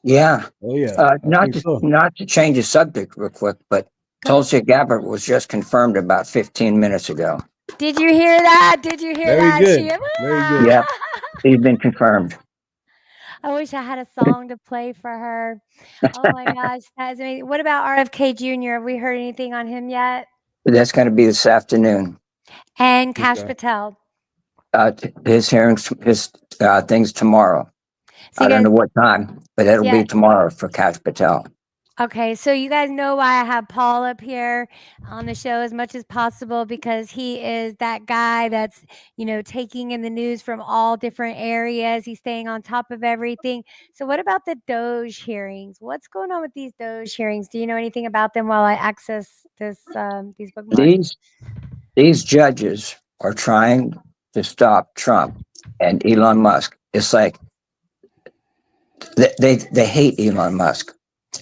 Yeah. Oh yeah. I think so. Not to change the subject real quick, but Tulsi Gabbard was just confirmed about 15 minutes ago. Did you hear that? Did you hear Very that? good. Very good. Yep. She's been confirmed. I wish I had a song to play for her. Oh my gosh, that is amazing. What about RFK Jr.? Have we heard anything on him yet? That's going to be this afternoon. And Kash Okay. Patel. His hearings, things tomorrow. So I you don't guys, know what time, but it'll yeah. be tomorrow for Kash Patel. Okay, so you guys know why I have Paul up here on the show as much as possible, because he is that guy that's, you know, taking in the news from all different areas. He's staying on top of everything. So what about the Doge hearings? What's going on with these Doge hearings? Do you know anything about them while I access these bookmarks? These judges are trying to stop Trump and Elon Musk. It's like they hate Elon Musk.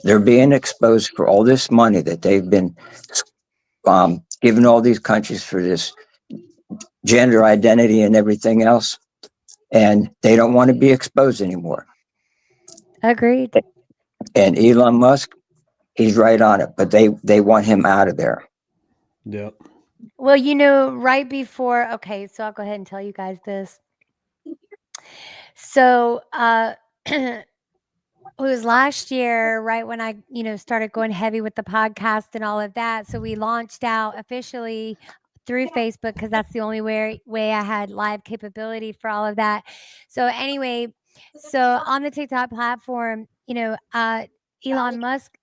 They're being exposed for all this money that they've been giving all these countries for this gender identity and everything else, and they don't want to be exposed anymore. Agreed. And Elon Musk, he's right on it, but they want him out of there. Yep. Well, you know, right before, okay, so I'll go ahead and tell you guys this. So, it was last year, right when I, you know, started going heavy with the podcast and all of that. So we launched out officially through Facebook because that's the only way I had live capability for all of that. So anyway, so on the TikTok platform, you know, Elon Musk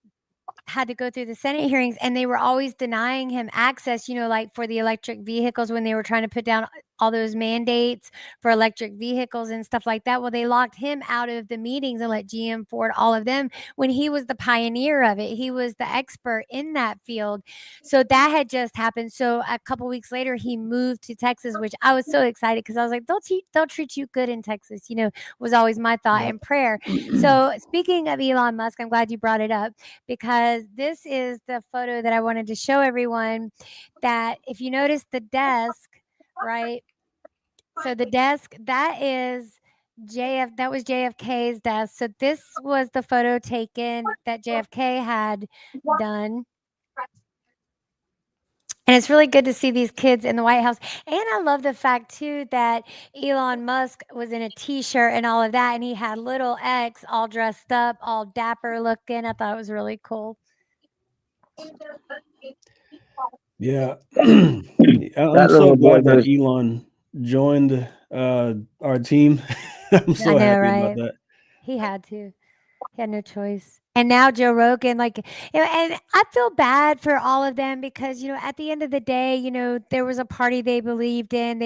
had to go through the Senate hearings, and they were always denying him access, you know, like for the electric vehicles when they were trying to put down all those mandates for electric vehicles and stuff like that. Well, they locked him out of the meetings and let GM, Ford, all of them, when he was the pioneer of it. He was the expert in that field. So that had just happened. So a couple weeks later, he moved to Texas, which I was so excited because I was like, they'll treat you good in Texas, you know, was always my thought and prayer. So speaking of Elon Musk, I'm glad you brought it up, because this is the photo that I wanted to show everyone, that if you notice the desk, right? So the desk, that is that was JFK's desk. So this was the photo taken that JFK had done. And it's really good to see these kids in the White House. And I love the fact too that Elon Musk was in a t-shirt and all of that, and he had little X all dressed up, all dapper looking. I thought it was really cool. Yeah. I'm so glad that Elon joined our team. I'm so happy about that. He had to. He had no choice. And now Joe Rogan, like, and I feel bad for all of them because, at the end of the day, there was a party they believed in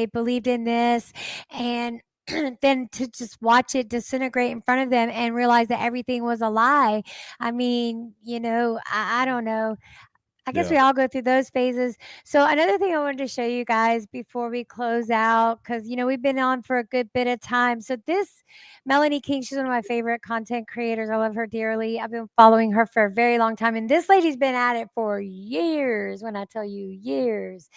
this, and then to just watch it disintegrate in front of them and realize that everything was a lie. I mean, I don't know. I guess we all go through those phases. So another thing I wanted to show you guys before we close out, because we've been on for a good bit of time. So this Melanie King, she's one of my favorite content creators. I love her dearly. I've been following her for a very long time, and this lady's been at it for years. When I tell you years,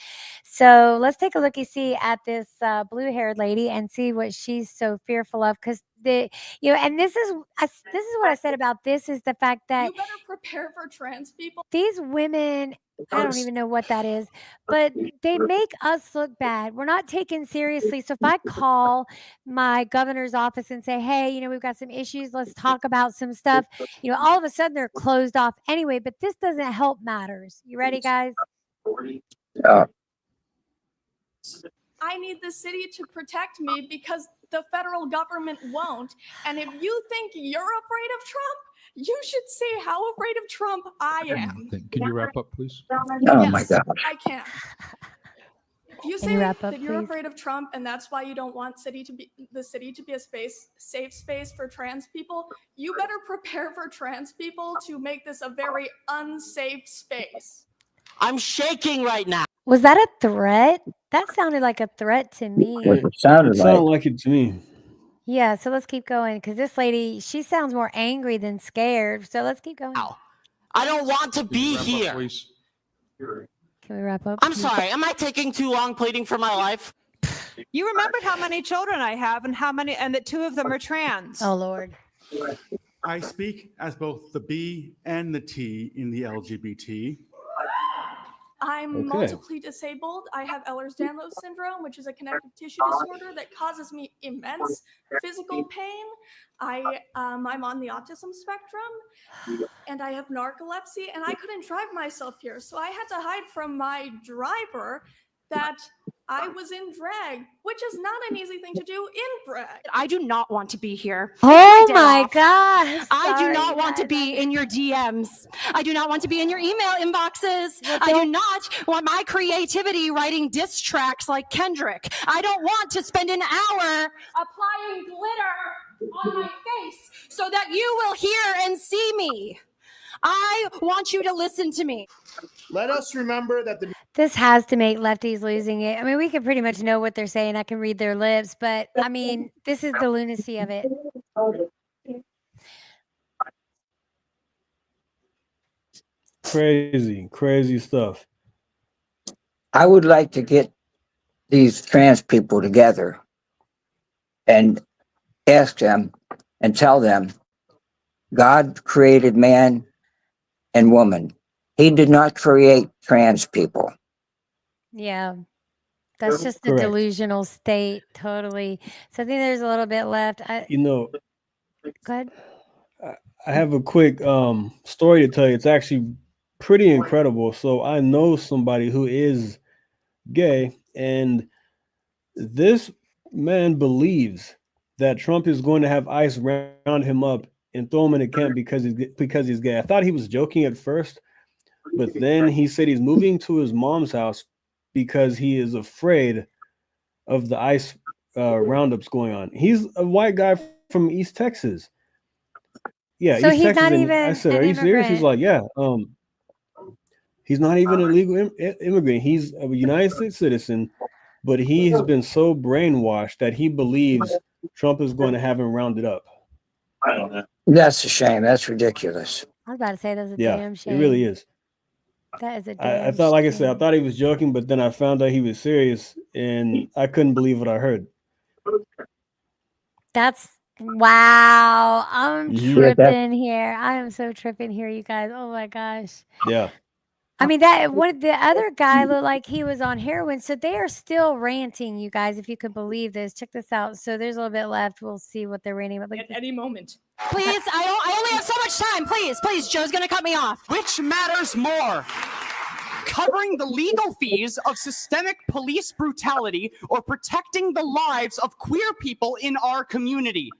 so let's take a looky-see at this blue-haired lady and see what she's so fearful of. Because and this is what I said about this is the fact that You better prepare for trans people. these women, I don't even know what that is, but they make us look bad. We're not taken seriously. So if I call my governor's office and say, hey, we've got some issues, let's talk about some stuff, all of a sudden they're closed off anyway, but this doesn't help matters. You ready, guys? I need the city to protect me because the federal government won't. And if you think you're afraid of Trump, you should see how afraid of Trump I am. Can you wrap up, please? Oh my God. I can. If you say that you're afraid of Trump and that's why you don't want the city to be a safe space for trans people, you better prepare for trans people to make this a very unsafe space. I'm shaking right now. Was that a threat? That sounded like a threat to me. It sounded like it to me. Yeah, so let's keep going because this lady, she sounds more angry than scared. So let's keep going. I don't want to be here. Can we wrap up? I'm sorry. Am I taking too long pleading for my life? You remembered how many children I have and that 2 of them are trans. Oh, Lord. I speak as both the B and the T in the LGBT. I'm multiply disabled. I have Ehlers-Danlos syndrome, which is a connective tissue disorder that causes me immense physical pain. I'm on the autism spectrum, and I have narcolepsy, and I couldn't drive myself here, so I had to hide from my driver that I was in drag, which is not an easy thing to do in drag. I do not want to be here. Oh my God. I do not want to be in your DMs. I do not want to be in your email inboxes. I do not want my creativity writing diss tracks like Kendrick. I don't want to spend an hour applying glitter on my face so that you will hear and see me. I want you to listen to me. Let us remember that This has to make lefties losing it. I mean, we can pretty much know what they're saying. I can read their lips, but I mean, this is the lunacy of it. Crazy stuff. I would like to get these trans people together and ask them and tell them God created man and woman. He did not create trans people. Yeah. That's just a delusional state. Totally. So I think there's a little bit left. Go ahead. I have a quick story to tell you. It's actually pretty incredible. So I know somebody who is gay, and this man believes that Trump is going to have ICE round him up and throw him in a camp because he's gay. I thought he was joking at first, but then he said he's moving to his mom's house because he is afraid of the ICE roundups going on. He's a white guy from East Texas. Yeah, so East he's Texas. not And even I said, an "Are you serious?" He's immigrant. like, "Yeah." He's not even a legal immigrant. He's a United States citizen, but he has been so brainwashed that he believes Trump is going to have him rounded up. I don't know. That's a shame. That's ridiculous. I was about to say that's a Yeah, damn shame. it really is. That is a damn I thought, like I said, I shame. thought he was joking, but then I found out he was serious, and I couldn't believe what I heard. That's wow. I'm Mhm. tripping here. I am so tripping here, you guys. Oh my gosh. Yeah. I mean, that one the other guy looked like he was on heroin. So they are still ranting, you guys, if you can believe this. Check this out. So there's a little bit left. We'll see what they're ranting about. At any moment. Please, I only have so much time. Please, Joe's gonna cut me off. Which matters more? Covering the legal fees of systemic police brutality or protecting the lives of queer people in our community?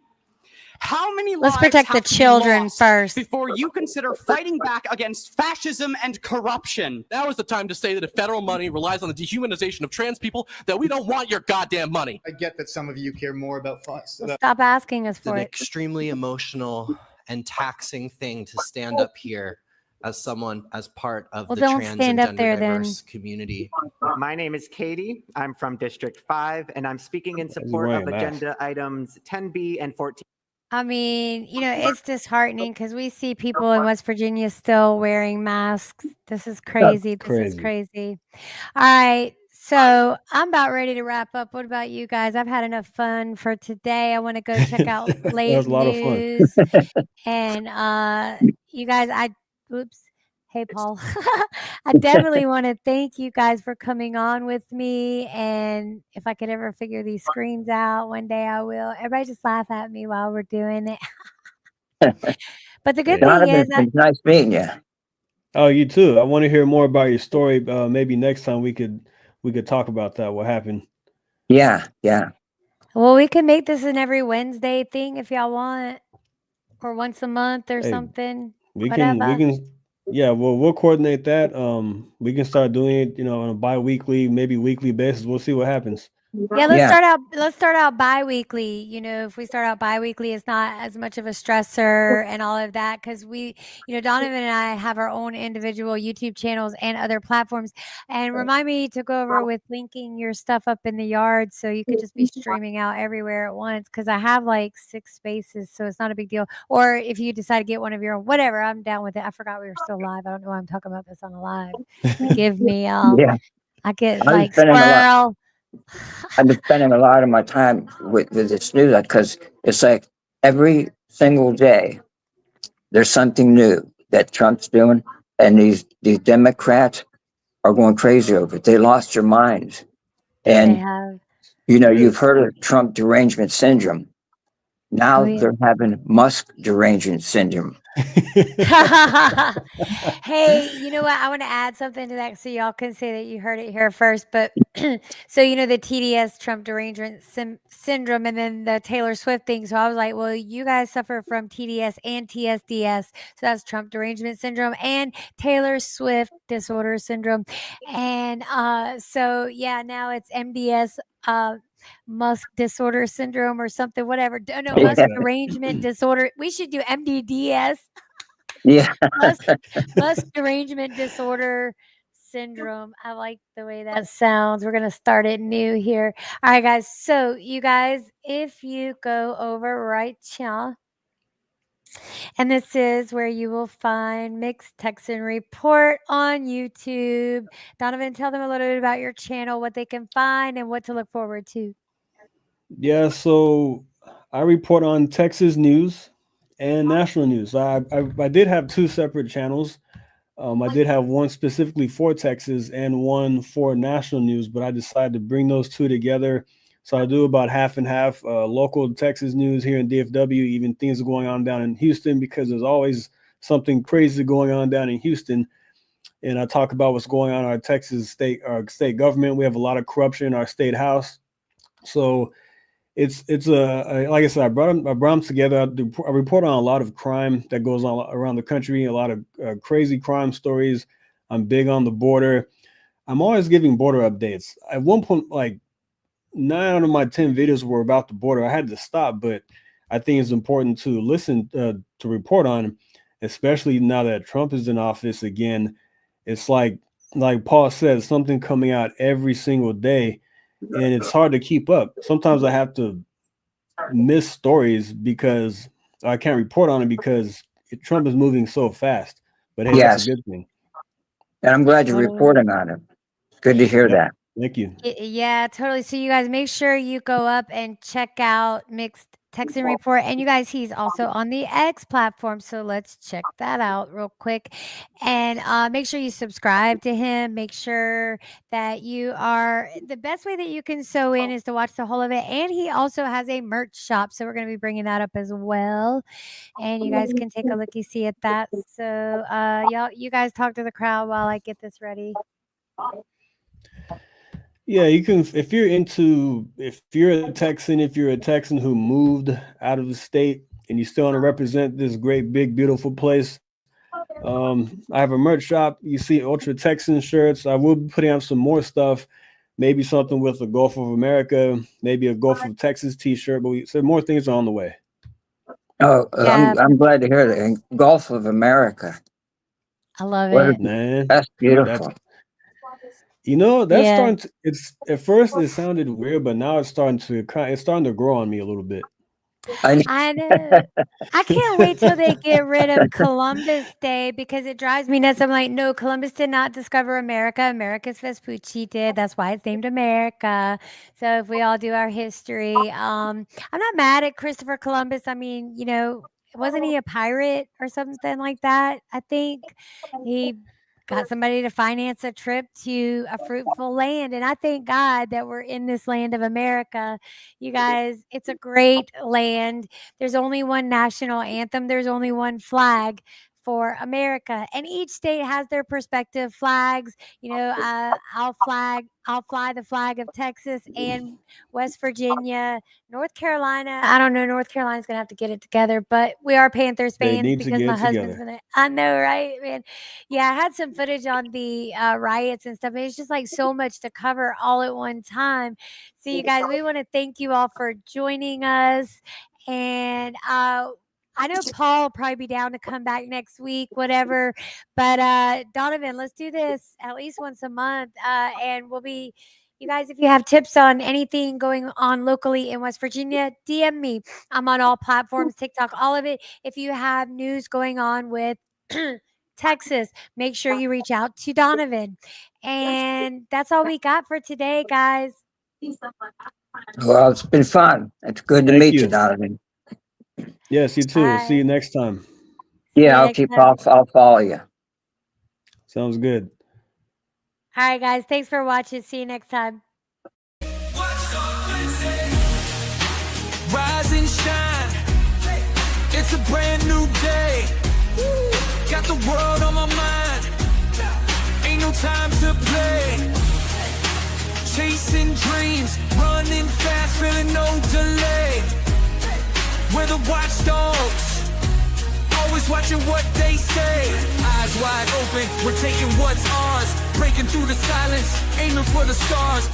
How many Let's lives protect the have to be children lost first. before you consider fighting back against fascism and corruption? Now is the time to say that if federal money relies on the dehumanization of trans people, that we don't want your goddamn money. I get that some of you care more about Stop asking us It's for an it. extremely emotional and taxing thing to stand up here as someone as part of Well, the don't trans stand and up there gender then. diverse community. My name is Katie. I'm from District 5, and I'm speaking in support wearing of a mask. agenda items 10B and 14. I mean, it's disheartening because we see people in West Virginia still wearing masks. This is crazy. This is crazy. All right. So I'm about ready to wrap up. What about you guys? I've had enough fun for today. I want to go check out That late was a lot of fun. news. And you guys, oops. Hey, Paul. I definitely want to thank you guys for coming on with me. And if I could ever figure these screens out one day, I will. Everybody just laugh at me while we're doing it. But the good thing Donovan, is that it's nice meeting you. Oh, you too. I want to hear more about your story. Maybe next time we could talk about that. What happened? Yeah. well, we can make this an every Wednesday thing if y'all want, or once a month or Hey, something. We Whatever. can. Yeah. Well, we'll coordinate that. We can start doing it. On a bi-weekly, maybe weekly basis. We'll see what happens. Yeah, let's start out bi-weekly. If we start out bi-weekly, it's not as much of a stressor and all of that because we, Donovan and I have our own individual YouTube channels and other platforms. And remind me to go over with linking your stuff up in the yard so you could just be streaming out everywhere at once because I have like 6 spaces, so it's not a big deal. Or if you decide to get one of your own, whatever, I'm down with it. I forgot we were still live. I don't know why I'm talking about this on a live. Give me Yeah. I get I was like spending a lot- squirrel. I've been spending a lot of my time with this news because it's like every single day there's something new that Trump's doing, and these Democrats are going crazy over it. They lost their minds, They and have. you've heard of Trump derangement syndrome. Now Oh, yeah. they're having Musk derangement syndrome. Hey, you know what? I want to add something to that so y'all can say that you heard it here first. But so the TDS Trump derangement syndrome and then the Taylor Swift thing. So I was like, well, you guys suffer from TDS and TSDS. So that's Trump derangement syndrome and Taylor Swift disorder syndrome. And so yeah, now it's MDS Musk disorder syndrome or something, whatever. No, Musk Yeah. derangement disorder. We should do MDDS. Yeah. Musk derangement disorder syndrome. I like the way that sounds. We're going to start it new here. All right, guys. So you guys, if you go over right here, and this is where you will find Mixed Texan Report on YouTube. Donovan, tell them a little bit about your channel, what they can find, and what to look forward to. Yeah. So I report on Texas news and national news. I did have 2 separate channels. I did have one specifically for Texas and one for national news, but I decided to bring those 2 together. So I do about half and half, local Texas news here in DFW, even things are going on down in Houston because there's always something crazy going on down in Houston. And I talk about what's going on in our Texas state government. We have a lot of corruption in our state house. So it's like I said, I brought them together. I report on a lot of crime that goes on around the country, a lot of crazy crime stories. I'm big on the border. I'm always giving border updates. At one point, like 9 out of my 10 videos were about the border. I had to stop, but I think it's important to listen to report on, especially now that Trump is in office again. It's like Paul said, something coming out every single day, and it's hard to keep up. Sometimes I have to miss stories because I can't report on it because Trump is moving so fast. But hey, Yes. that's a good thing. And I'm glad you're reporting on it. It's good to hear Yeah. that. Thank you. Yeah, totally. So you guys make sure you go up and check out Mixed Texan Report. And you guys, he's also on the X platform. So let's check that out real quick. And make sure you subscribe to him. Make sure that you are, the best way that you can sew in is to watch the whole of it. And he also has a merch shop. So we're going to be bringing that up as well. And you guys can take a looky see at that. So you guys talk to the crowd while I get this ready. Yeah, you can, if you're a Texan who moved out of the state and you still want to represent this great, big, beautiful place, I have a merch shop. You see Ultra Texan shirts. I will be putting out some more stuff, maybe something with the Gulf of America, maybe a Gulf of Texas t-shirt, but so more things are on the way. Oh, I'm glad to hear that. Gulf of America. I love What it. Man, That's beautiful. That's Yeah. starting to, it's at first it sounded weird, but now it's starting to grow on me a little bit. I know. I can't wait till they get rid of Columbus Day because it drives me nuts. I'm like, no, Columbus did not discover America. America's Vespucci did. That's why it's named America. So if we all do our history, I'm not mad at Christopher Columbus. I mean, wasn't he a pirate or something like that? I think he got somebody to finance a trip to a fruitful land. And I thank God that we're in this land of America. You guys, it's a great land. There's only one national anthem. There's only one flag for America. And each state has their perspective flags. I'll fly the flag of Texas and West Virginia, North Carolina. I don't know. North Carolina's going to have to get it together, but we are Panthers They fans need to because get my it husband's together. going to, I know, right, man? Yeah, I had some footage on the riots and stuff. It's just like so much to cover all at one time. So you guys, we want to thank you all for joining us. And I know Paul will probably be down to come back next week, whatever. But Donovan, let's do this at least once a month. And we'll be, you guys, if you have tips on anything going on locally in West Virginia, DM me. I'm on all platforms, TikTok, all of it. If you have news going on with Texas, make sure you reach out to Donovan. And that's all we got for today, guys. Well, it's been fun. It's good to Thank meet you, you. Donovan. Yes, you too. See you next time. Yeah, I'll follow you. Sounds good. All right, guys. Thanks for watching. See you next time. Rise and shine. It's a brand new day. Got the world on my mind. Ain't no time to play. Chasing dreams, running fast, feeling no delay. We're the watchdogs, always watching what they say. Eyes wide open, we're taking what's ours. Breaking through the silence, aiming for the stars.